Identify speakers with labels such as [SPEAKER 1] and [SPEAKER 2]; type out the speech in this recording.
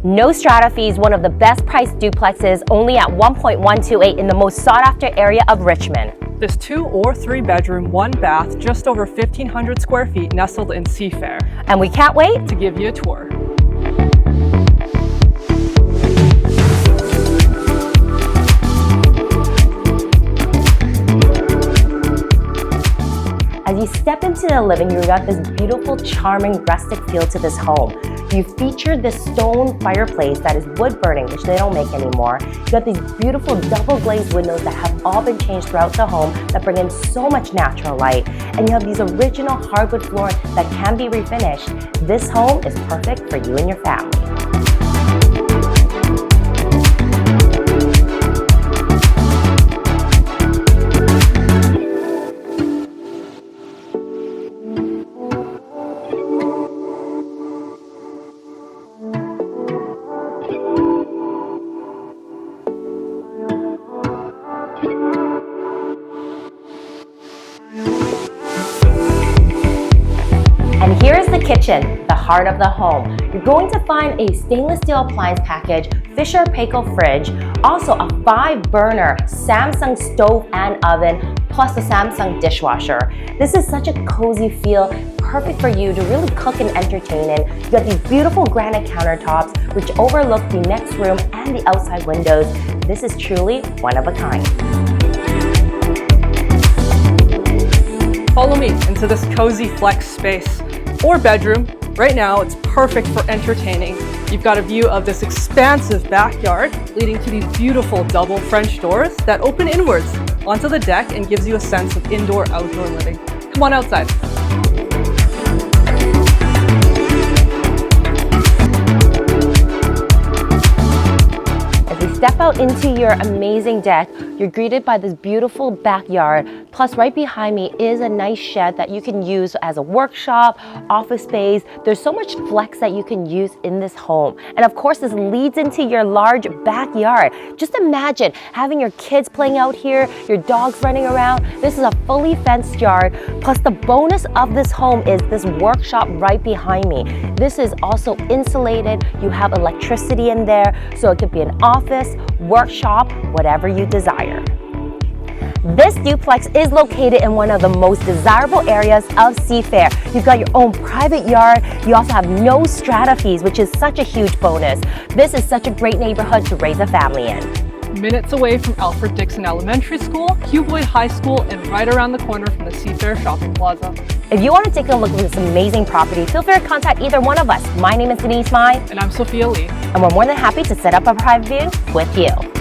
[SPEAKER 1] No strata fees, one of the best priced duplexes, only at 1.128 in the most sought after area of Richmond.
[SPEAKER 2] This 2 or 3 bedroom, 1 bath, just over 1,500 square feet nestled in Seafair.
[SPEAKER 1] And we can't wait
[SPEAKER 2] to give you a tour.
[SPEAKER 1] As you step into the living room, you got this beautiful, charming, rustic feel to this home. You featured this stone fireplace that is wood burning, which they don't make anymore. You got these beautiful double glazed windows that have all been changed throughout the home that bring in so much natural light. And you have these original hardwood floors that can be refinished. This home is perfect for you and your family. And here is the kitchen, the heart of the home. You're going to find a stainless steel appliance package, Fisher Paykel fridge, also a 5-burner Samsung stove and oven, plus a Samsung dishwasher. This is such a cozy feel, perfect for you to really cook and entertain in. You got these beautiful granite countertops, which overlook the next room and the outside windows. This is truly one of a kind.
[SPEAKER 2] Follow me into this cozy flex space or bedroom. Right now, it's perfect for entertaining. You've got a view of this expansive backyard leading to these beautiful double French doors that open inwards onto the deck and gives you a sense of indoor-outdoor living. Come on outside.
[SPEAKER 1] Step out into your amazing deck. You're greeted by this beautiful backyard. Plus, right behind me is a nice shed that you can use as a workshop, office space. There's so much flex that you can use in this home. And of course, this leads into your large backyard. Just imagine having your kids playing out here, your dogs running around. This is a fully fenced yard. Plus, the bonus of this home is this workshop right behind me. This is also insulated. You have electricity in there, so it could be an office, workshop, whatever you desire. This duplex is located in one of the most desirable areas of Seafair. You've got your own private yard. You also have no strata fees, which is such a huge bonus. This is such a great neighborhood to raise a family in.
[SPEAKER 2] Minutes away from Alfred Dixon Elementary School, Hugh Boyd High School, and right around the corner from the Seafair Shopping Plaza.
[SPEAKER 1] If you want to take a look at this amazing property, feel free to contact either one of us. My name is Denise Mai.
[SPEAKER 2] And I'm Sophia Lee.
[SPEAKER 1] And we're more than happy to set up a private view with you.